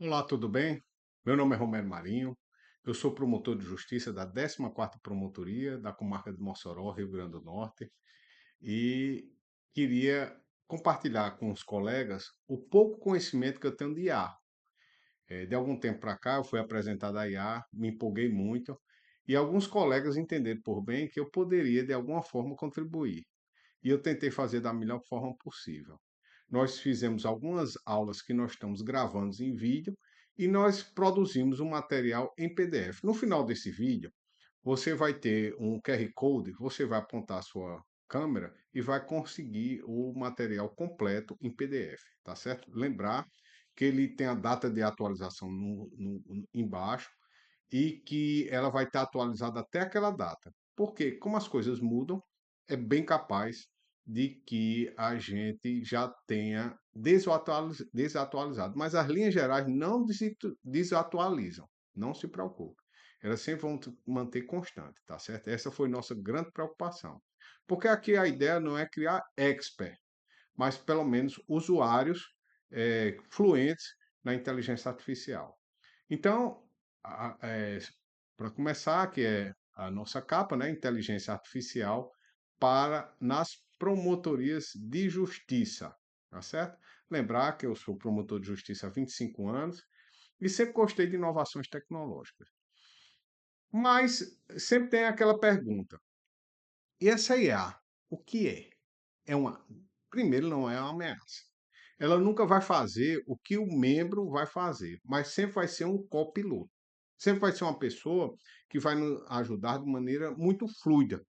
Olá, tudo bem? Meu nome é Romero Marinho, eu sou promotor de justiça da 14ª Promotoria da Comarca de Mossoró, Rio Grande do Norte, e queria compartilhar com os colegas o pouco conhecimento que eu tenho de IA. De algum tempo para cá, eu fui apresentado a IA, me empolguei muito, e alguns colegas entenderam por bem que eu poderia, de alguma forma, contribuir. E eu tentei fazer da melhor forma possível. Nós fizemos algumas aulas que nós estamos gravando em vídeo e nós produzimos um material em PDF. No final desse vídeo, você vai ter um QR Code, você vai apontar a sua câmera e vai conseguir o material completo em PDF, tá certo? Lembrar que ele tem a data de atualização embaixo e que ela vai estar atualizada até aquela data. Porque, como as coisas mudam, é bem capaz de que a gente já tenha desatualizado. Mas as linhas gerais não desatualizam, não se preocupe. Elas sempre vão manter constante, tá certo? Essa foi nossa grande preocupação. Porque aqui a ideia não é criar expert, mas pelo menos usuários fluentes na inteligência artificial. Então, para começar, que é a nossa capa, né, inteligência artificial para nas promotorias de justiça, tá certo? Lembrar que eu sou promotor de justiça há 25 anos e sempre gostei de inovações tecnológicas. Mas sempre tem aquela pergunta: e essa IA, o que é? É uma, primeiro, não é uma ameaça. Ela nunca vai fazer o que o membro vai fazer, mas sempre vai ser um copiloto. Sempre vai ser uma pessoa que vai nos ajudar de maneira muito fluida.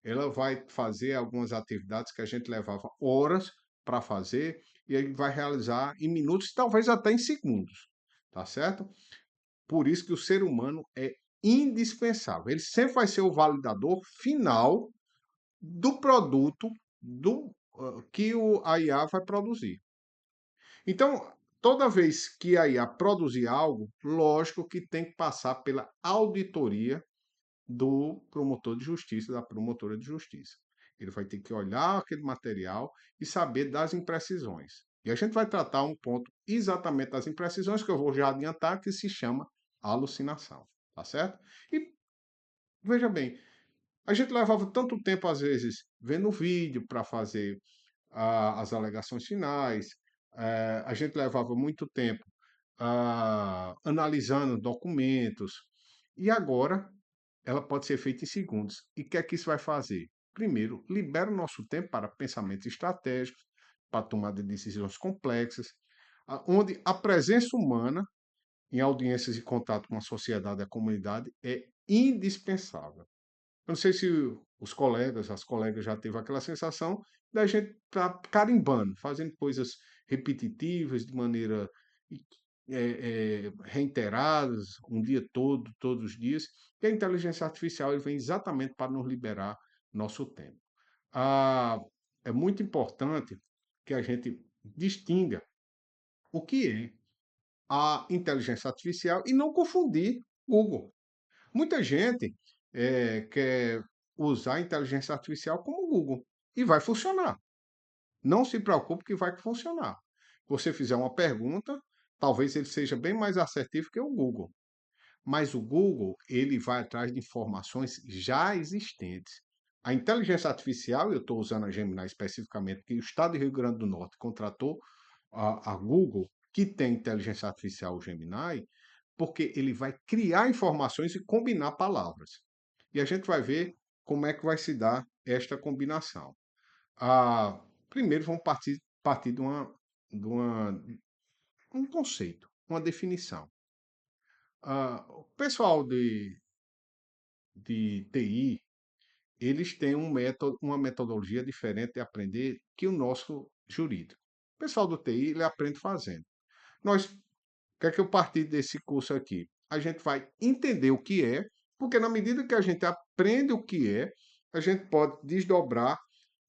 Ela vai fazer algumas atividades que a gente levava horas para fazer e ele vai realizar em minutos, talvez até em segundos, tá certo? Por isso que o ser humano é indispensável. Ele sempre vai ser o validador final do produto que a IA vai produzir. Então, toda vez que a IA produzir algo, lógico que tem que passar pela auditoria do promotor de justiça, da promotora de justiça. Ele vai ter que olhar aquele material e saber das imprecisões. E a gente vai tratar um ponto exatamente das imprecisões, que eu vou já adiantar, que se chama alucinação. Tá certo? E veja bem, a gente levava tanto tempo, às vezes, vendo vídeo para fazer as alegações finais, a gente levava muito tempo analisando documentos, e agora ela pode ser feita em segundos. E o que é que isso vai fazer? Primeiro, libera o nosso tempo para pensamentos estratégicos, para tomada de decisões complexas, onde a presença humana em audiências e contato com a sociedade e a comunidade é indispensável. Eu não sei se os colegas, as colegas já teve aquela sensação da gente estar carimbando, fazendo coisas repetitivas de maneira reiteradas, um dia todo, todos os dias, e a inteligência artificial ele vem exatamente para nos liberar nosso tempo. Ah, é muito importante que a gente distinga o que é a inteligência artificial e não confundir Google. Muita gente quer usar a inteligência artificial como o Google e vai funcionar. Não se preocupe que vai funcionar. Você fizer uma pergunta, talvez ele seja bem mais assertivo que o Google. Mas o Google, ele vai atrás de informações já existentes. A inteligência artificial, eu estou usando a Gemini especificamente, porque o Estado do Rio Grande do Norte contratou a Google, que tem inteligência artificial, o Gemini, porque ele vai criar informações e combinar palavras. E a gente vai ver como é que vai se dar esta combinação. Primeiro, vamos partir de um conceito, uma definição. O pessoal de TI, eles têm uma metodologia diferente de aprender que o nosso jurídico. O pessoal do TI, ele aprende fazendo. Nós, o que é que eu parti desse curso aqui? A gente vai entender o que é, porque na medida que a gente aprende o que é, a gente pode desdobrar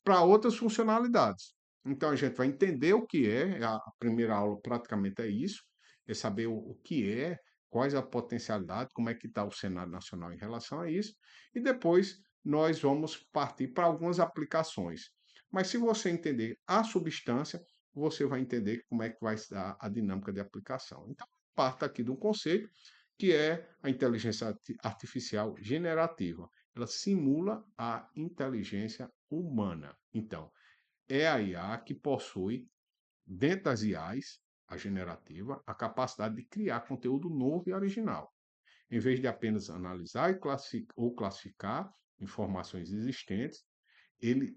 para outras funcionalidades. Então a gente vai entender o que é, a primeira aula praticamente é isso, é saber o que é, quais a potencialidade, como é que está o cenário nacional em relação a isso, e depois nós vamos partir para algumas aplicações. Mas se você entender a substância, você vai entender como é que vai se dar a dinâmica de aplicação. Então, parte aqui de um conceito que é a inteligência artificial generativa. Ela simula a inteligência humana. Então, é a IA que possui, dentro das IAs, a generativa, a capacidade de criar conteúdo novo e original. Em vez de apenas analisar ou classificar informações existentes, ele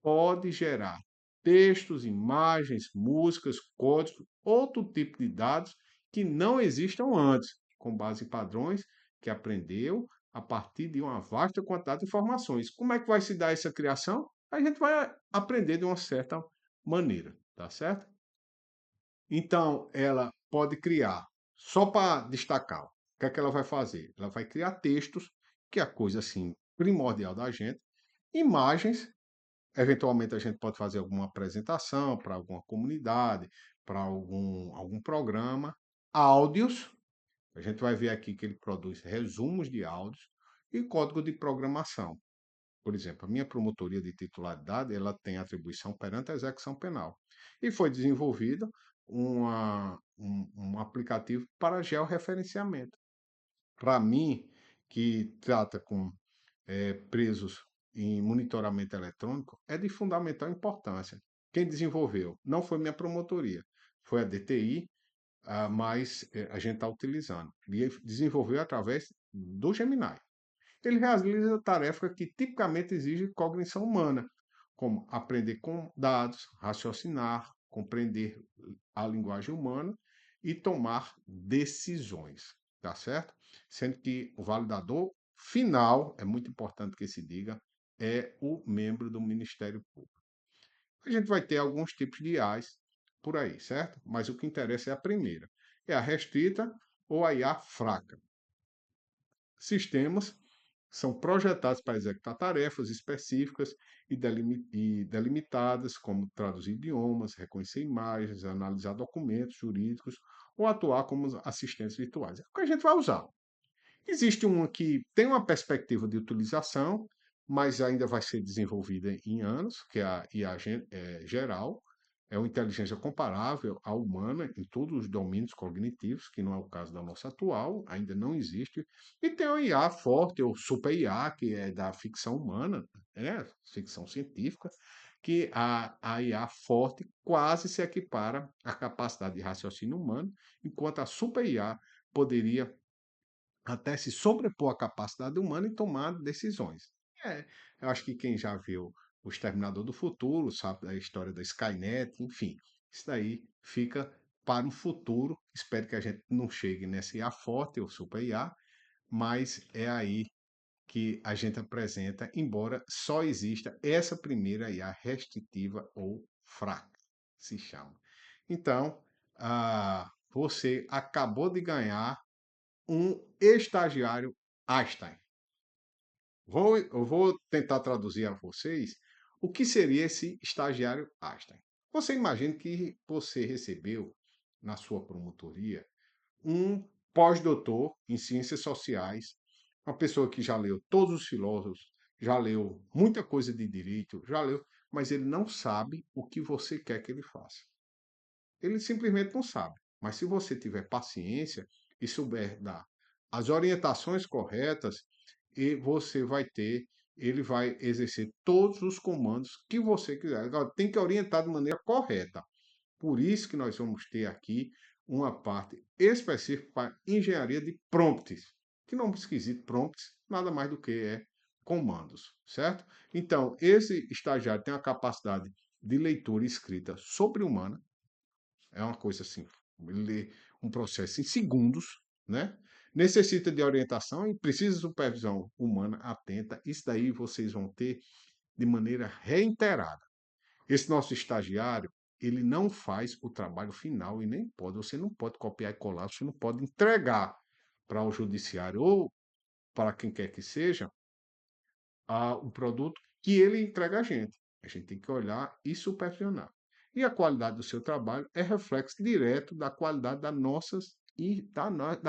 pode gerar textos, imagens, músicas, códigos, outro tipo de dados que não existam antes, com base em padrões que aprendeu a partir de uma vasta quantidade de informações. Como é que vai se dar essa criação? A gente vai aprender de uma certa maneira, tá certo? Então, ela pode criar, só para destacar, o que é que ela vai fazer? Ela vai criar textos, que é a coisa assim primordial da gente, imagens. Eventualmente, a gente pode fazer alguma apresentação para alguma comunidade, para algum programa. Áudios, a gente vai ver aqui que ele produz resumos de áudios e código de programação. Por exemplo, a minha promotoria de titularidade, ela tem atribuição perante a execução penal. E foi desenvolvido um aplicativo para georreferenciamento. Para mim, que trata com presos em monitoramento eletrônico, é de fundamental importância. Quem desenvolveu não foi minha promotoria, foi a DTI, mas a gente está utilizando. E desenvolveu através do Gemini. Ele realiza tarefas que tipicamente exigem cognição humana, como aprender com dados, raciocinar, compreender a linguagem humana e tomar decisões, tá certo? Sendo que o validador final, é muito importante que se diga, é o membro do Ministério Público. A gente vai ter alguns tipos de IAs por aí, certo? Mas o que interessa é a primeira. É a restrita ou a IA fraca. Sistemas são projetados para executar tarefas específicas e delimitadas, como traduzir idiomas, reconhecer imagens, analisar documentos jurídicos ou atuar como assistentes virtuais. É o que a gente vai usar. Existe uma que tem uma perspectiva de utilização, mas ainda vai ser desenvolvida em anos, que é a IA geral, é uma inteligência comparável à humana em todos os domínios cognitivos, que não é o caso da nossa atual, ainda não existe. E tem a IA forte, ou super IA, que é da ficção humana, ficção científica, que a IA forte quase se equipara à capacidade de raciocínio humano, enquanto a super IA poderia até se sobrepor à capacidade humana e tomar decisões. É, eu acho que quem já viu O Exterminador do Futuro, sabe da história da Skynet, enfim, isso daí fica para o futuro. Espero que a gente não chegue nessa IA forte ou super IA, mas é aí que a gente apresenta, embora só exista essa primeira IA restritiva ou fraca, se chama. Então, você acabou de ganhar um estagiário Einstein. Eu vou tentar traduzir a vocês o que seria esse estagiário Einstein. Você imagina que você recebeu na sua promotoria um pós-doutor em ciências sociais, uma pessoa que já leu todos os filósofos, já leu muita coisa de direito, já leu, mas ele não sabe o que você quer que ele faça. Ele simplesmente não sabe. Mas se você tiver paciência e souber dar as orientações corretas, e você vai ter, ele vai exercer todos os comandos que você quiser. Agora, tem que orientar de maneira correta. Por isso que nós vamos ter aqui uma parte específica para engenharia de prompts, que não esquisito prompts, nada mais do que comandos, certo? Então, esse estagiário tem a capacidade de leitura e escrita sobre-humana, é uma coisa assim, lê um processo em segundos, né? Necessita de orientação e precisa de supervisão humana atenta. Isso daí vocês vão ter de maneira reiterada. Esse nosso estagiário, ele não faz o trabalho final e nem pode. Você não pode copiar e colar, você não pode entregar para o judiciário ou para quem quer que seja o produto que ele entrega a gente. A gente tem que olhar e supervisionar. E a qualidade do seu trabalho é reflexo direto da qualidade das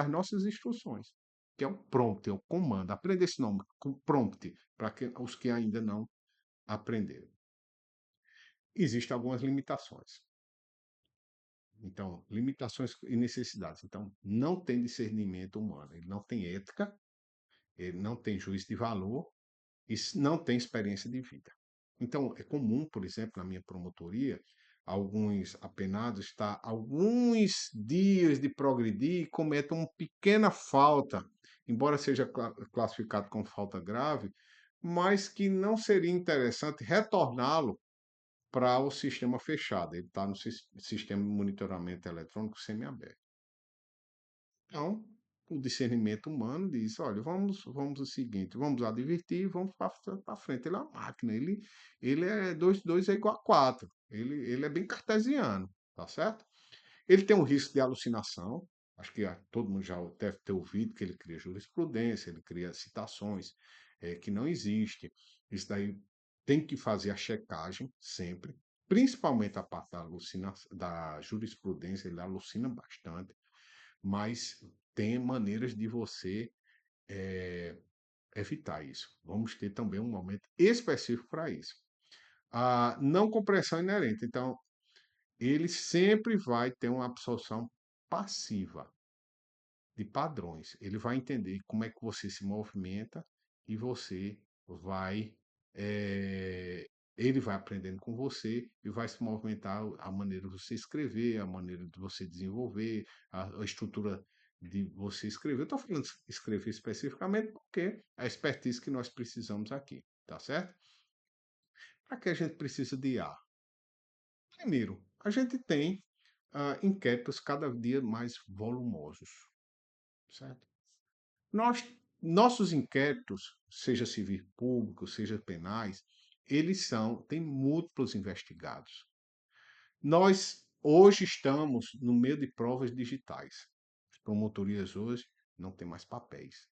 nossas instruções, que é o prompt, é o comando. Aprenda esse nome, prompt, para os que ainda não aprenderam. Existem algumas limitações. Então, limitações e necessidades. Então, não tem discernimento humano, ele não tem ética, ele não tem juízo de valor e não tem experiência de vida. Então, é comum, por exemplo, na minha promotoria, alguns apenados estar alguns dias de progredir e cometam uma pequena falta, embora seja classificado como falta grave, mas que não seria interessante retorná-lo para o sistema fechado. Ele está no sistema de monitoramento eletrônico semiaberto. Então, o discernimento humano diz: olha, vamos o seguinte, vamos advertir, vamos para frente. Ele é uma máquina, ele é 2 é igual a 4. Ele é bem cartesiano, tá certo? Ele tem um risco de alucinação. Acho que todo mundo já deve ter ouvido que ele cria jurisprudência, ele cria citações que não existem. Isso daí tem que fazer a checagem sempre, principalmente a parte da jurisprudência, ele alucina bastante, mas tem maneiras de você eh, evitar isso. Vamos ter também um momento específico para isso. A não compreensão inerente. Então, ele sempre vai ter uma absorção passiva de padrões. Ele vai entender como é que você se movimenta e você vai. Ele vai aprendendo com você e vai se movimentar a maneira de você escrever, a maneira de você desenvolver, a estrutura de você escrever. Eu estou falando de escrever especificamente porque é a expertise que nós precisamos aqui, tá certo? Para que a gente precisa de IA? Primeiro, a gente tem inquéritos cada dia mais volumosos, certo? Nossos inquéritos, seja civil público, seja penais, eles têm múltiplos investigados. Nós hoje estamos no meio de provas digitais. As promotorias hoje não têm mais papéis.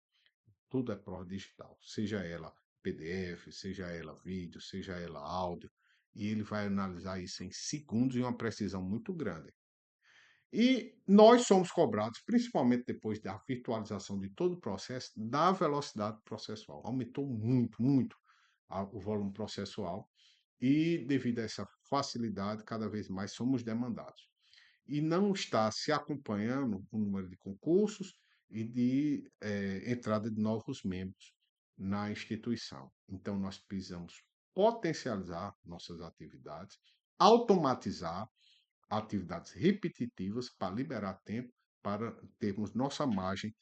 Tudo é prova digital, seja ela PDF, seja ela vídeo, seja ela áudio, e ele vai analisar isso em segundos e uma precisão muito grande. E nós somos cobrados, principalmente depois da virtualização de todo o processo, da velocidade processual. Aumentou muito, muito o volume processual e, devido a essa facilidade, cada vez mais somos demandados. E não está se acompanhando o número de concursos e de entrada de novos membros na instituição. Então, nós precisamos potencializar nossas atividades, automatizar atividades repetitivas para liberar tempo para termos nossa margem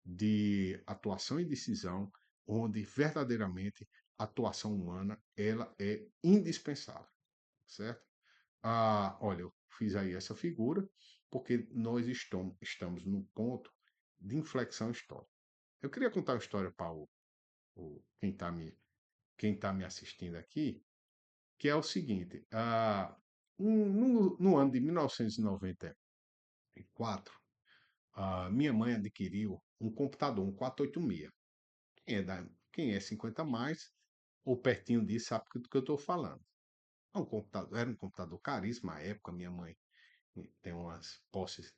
de atuação e decisão, onde verdadeiramente a atuação humana ela é indispensável, certo? Olha, eu fiz aí essa figura porque nós estamos num ponto de inflexão histórica. Eu queria contar uma história para quem tá me assistindo aqui, que é o seguinte: no ano de 1994, a minha mãe adquiriu um computador, um 486. Quem é 50 mais, ou pertinho disso, sabe do que eu estou falando. Era um computador caríssimo à época, minha mãe tinha umas posses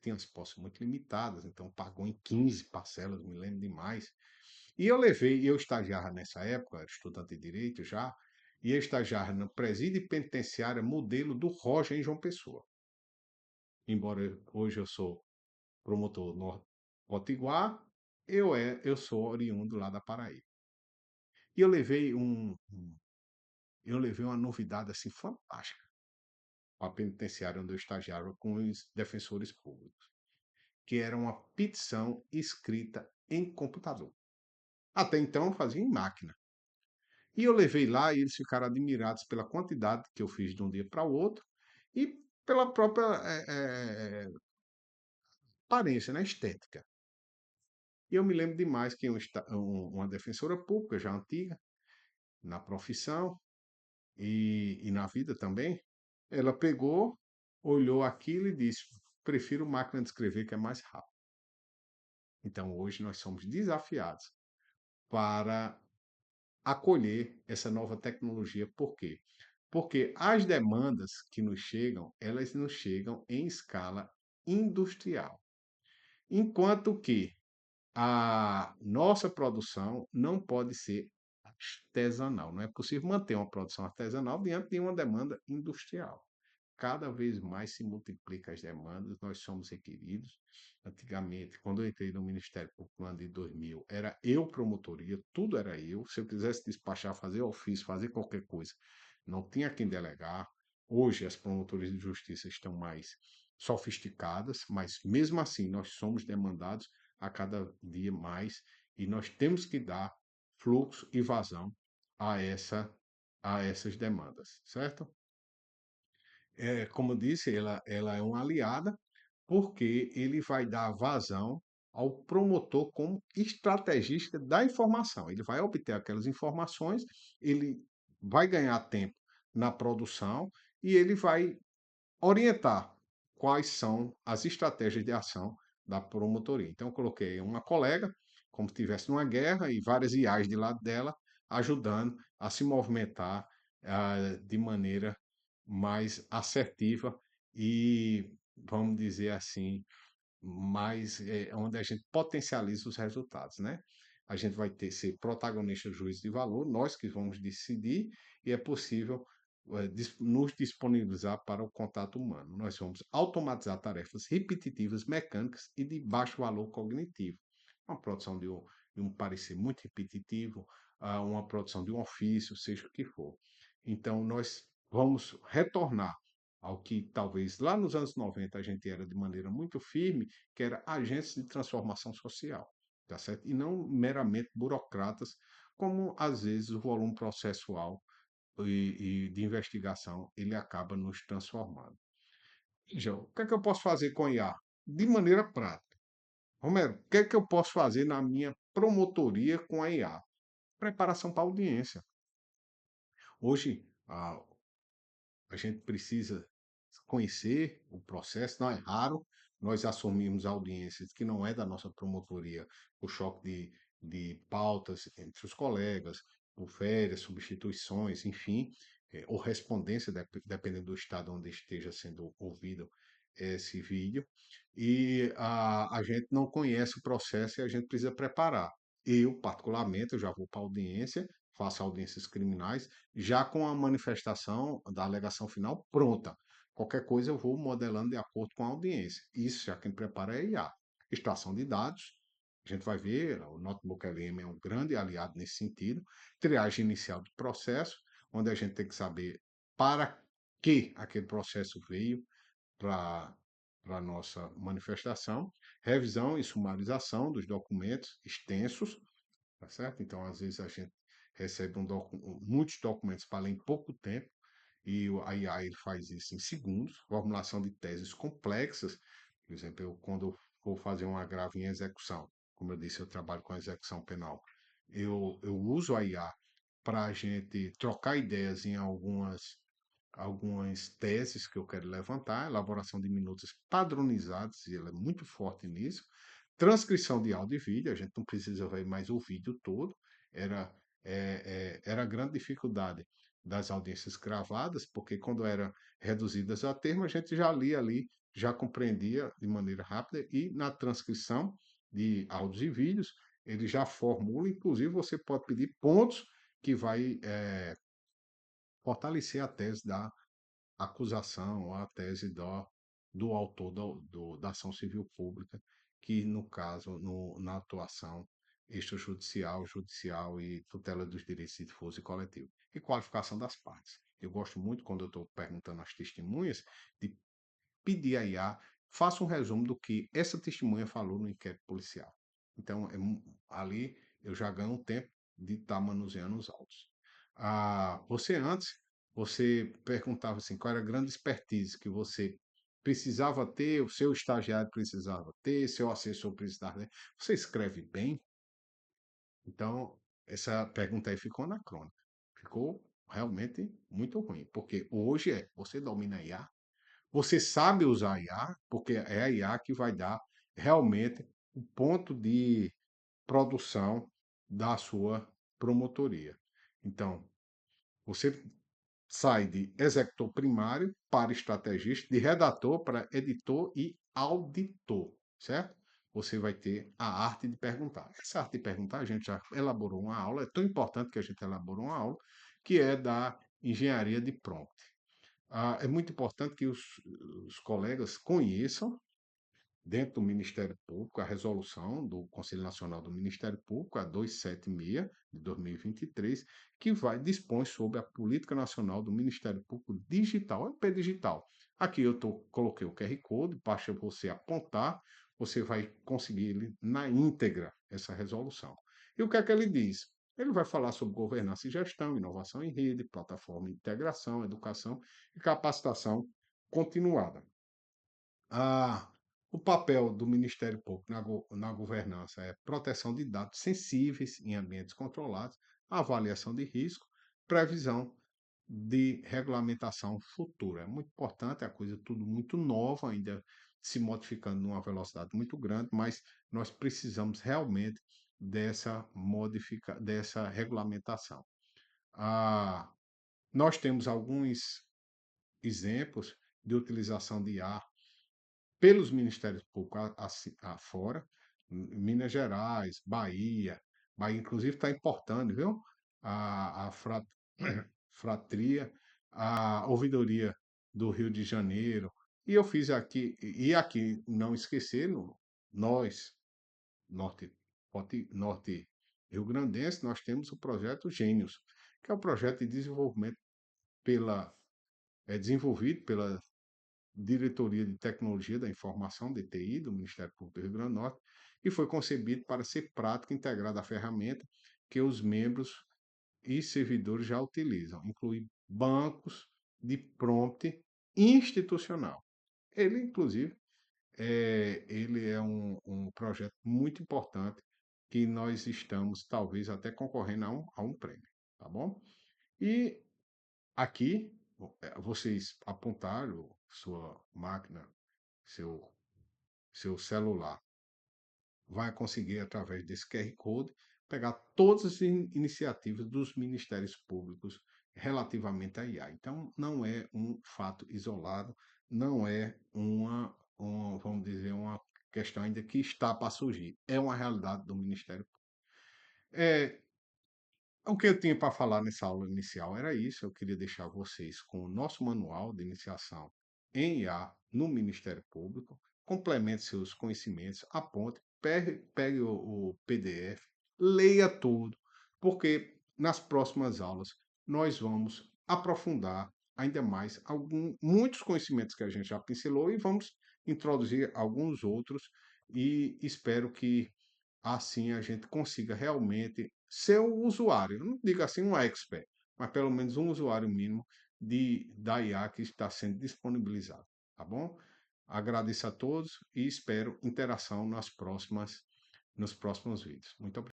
muito limitadas, então pagou em 15 parcelas, me lembro demais. E eu estagiava nessa época, era estudante de Direito já, e eu estagiava no presídio penitenciário modelo do Roja, em João Pessoa. Embora hoje eu sou promotor no Potiguar, eu sou oriundo lá da Paraíba. E eu levei uma novidade assim fantástica para a penitenciária onde eu estagiava com os defensores públicos, que era uma petição escrita em computador. Até então eu fazia em máquina. E eu levei lá e eles ficaram admirados pela quantidade que eu fiz de um dia para o outro e pela própria aparência, né, estética. E eu me lembro demais que uma defensora pública, já antiga, na profissão e na vida também, ela pegou, olhou aquilo e disse: prefiro máquina de escrever que é mais rápido. Então hoje nós somos desafiados para acolher essa nova tecnologia. Por quê? Porque as demandas que nos chegam, elas nos chegam em escala industrial. Enquanto que a nossa produção não pode ser artesanal. Não é possível manter uma produção artesanal diante de uma demanda industrial. cada vez mais se multiplica as demandas, nós somos requeridos. Antigamente, quando eu entrei no Ministério Público no ano de 2000, era eu promotoria, tudo era eu. Se eu quisesse despachar, fazer ofício, fazer qualquer coisa, não tinha quem delegar. Hoje as promotorias de justiça estão mais sofisticadas, mas mesmo assim nós somos demandados a cada dia mais e nós temos que dar fluxo e vazão a essas demandas, certo? Como eu disse, ela é uma aliada, porque ele vai dar vazão ao promotor como estrategista da informação. Ele vai obter aquelas informações, ele vai ganhar tempo na produção e ele vai orientar quais são as estratégias de ação da promotoria. Então, eu coloquei uma colega, como se estivesse numa guerra, e várias IAs de lado dela, ajudando a se movimentar de maneira mais assertiva e, vamos dizer assim, mais onde a gente potencializa os resultados, né? A gente vai ter ser protagonista juiz de valor, nós que vamos decidir, e é possível nos disponibilizar para o contato humano. Nós vamos automatizar tarefas repetitivas, mecânicas e de baixo valor cognitivo. Uma produção de um parecer muito repetitivo, uma produção de um ofício, seja o que for. Então, nós vamos retornar ao que talvez lá nos anos 90 a gente era de maneira muito firme, que era agentes de transformação social, tá certo? E não meramente burocratas, como às vezes o volume processual e de investigação ele acaba nos transformando. Então, o que é que eu posso fazer com a IA? De maneira prática. Romero, o que é que eu posso fazer na minha promotoria com a IA? Preparação para audiência. Hoje, a gente precisa conhecer o processo, não é raro nós assumirmos audiências que não é da nossa promotoria, o choque de pautas entre os colegas, por férias, substituições, enfim, ou respondência, dependendo do estado onde esteja sendo ouvido esse vídeo, e a gente não conhece o processo e a gente precisa preparar. Eu, particularmente, eu já vou para a audiência, faço audiências criminais, já com a manifestação da alegação final pronta. Qualquer coisa eu vou modelando de acordo com a audiência. Isso já quem prepara é a IA. Extração de dados, a gente vai ver, o Notebook LM é um grande aliado nesse sentido. Triagem inicial do processo, onde a gente tem que saber para que aquele processo veio para a nossa manifestação. Revisão e sumarização dos documentos extensos, tá certo? Então, às vezes, a gente recebe muitos documentos para ler em pouco tempo, e a IA ele faz isso em segundos. Formulação de teses complexas, por exemplo, quando eu vou fazer um agravo em execução, como eu disse, eu trabalho com execução penal, eu uso a IA para a gente trocar ideias em algumas teses que eu quero levantar, elaboração de minutas padronizadas, e ela é muito forte nisso. Transcrição de áudio e vídeo, a gente não precisa ver mais o vídeo todo, era, era a grande dificuldade das audiências gravadas, porque quando eram reduzidas a termo, a gente já lia ali, já compreendia de maneira rápida, e na transcrição de áudios e vídeos, ele já formula, inclusive você pode pedir pontos que vai fortalecer a tese da acusação ou a tese do autor da ação civil pública, que no caso, na atuação extrajudicial, judicial e tutela dos direitos de difuso e coletivo. E qualificação das partes. Eu gosto muito, quando eu estou perguntando às testemunhas, de pedir à IA, faça um resumo do que essa testemunha falou no inquérito policial. Então, ali eu já ganho um tempo de estar manuseando os autos. Você antes, você perguntava assim, qual era a grande expertise que você precisava ter, o seu estagiário precisava ter, seu assessor precisava ter. Você escreve bem? Então, essa pergunta aí ficou anacrônica. Ficou realmente muito ruim, porque hoje você domina a IA, você sabe usar a IA, porque é a IA que vai dar realmente o ponto de produção da sua promotoria. Então, você sai de executor primário para estrategista, de redator para editor e auditor, certo? Você vai ter a arte de perguntar. Essa arte de perguntar, a gente já elaborou uma aula, é tão importante que a gente elaborou uma aula, que é da engenharia de prompt. É muito importante que os colegas conheçam, dentro do Ministério Público, a resolução do Conselho Nacional do Ministério Público, a 276 de 2023, que dispõe sobre a Política Nacional do Ministério Público Digital, é o P Digital. Aqui coloquei o QR Code, basta você apontar, você vai conseguir ele na íntegra, essa resolução. E o que é que ele diz? Ele vai falar sobre governança e gestão, inovação em rede, plataforma de integração, educação e capacitação continuada. Ah, o papel do Ministério Público na governança é proteção de dados sensíveis em ambientes controlados, avaliação de risco, previsão de regulamentação futura. É muito importante, a coisa tudo muito nova, ainda se modificando numa velocidade muito grande, mas nós precisamos realmente dessa regulamentação. Ah, nós temos alguns exemplos de utilização de IA pelos ministérios públicos afora, Minas Gerais, Bahia, Bahia inclusive está importando, viu? A Fratria, a ouvidoria do Rio de Janeiro, e eu fiz aqui, e aqui não esquecer, nós, Norte, Norte Rio Grandense, nós temos o projeto Gênios, que é o projeto de desenvolvimento desenvolvido pela Diretoria de Tecnologia da Informação, DTI, do Ministério Público do Rio Grande do Norte, e foi concebido para ser prática integrada à ferramenta que os membros e servidores já utilizam, inclui bancos de prompt institucional. Ele, inclusive, ele é um projeto muito importante que nós estamos, talvez, até concorrendo a um prêmio, tá bom? E aqui, vocês apontaram sua máquina, seu, seu celular, vai conseguir, através desse QR Code, pegar todas as iniciativas dos ministérios públicos relativamente à IA. Então, não é um fato isolado, não é vamos dizer, uma questão ainda que está para surgir. É uma realidade do Ministério Público. É, o que eu tinha para falar nessa aula inicial era isso. Eu queria deixar vocês com o nosso manual de iniciação em IA no Ministério Público. Complemente seus conhecimentos, aponte, pegue o PDF, leia tudo, porque nas próximas aulas nós vamos aprofundar ainda mais muitos conhecimentos que a gente já pincelou e vamos introduzir alguns outros e espero que assim a gente consiga realmente ser um usuário, não digo assim um expert, mas pelo menos um usuário mínimo da IA que está sendo disponibilizado, tá bom? Agradeço a todos e espero interação nos próximos vídeos. Muito obrigado.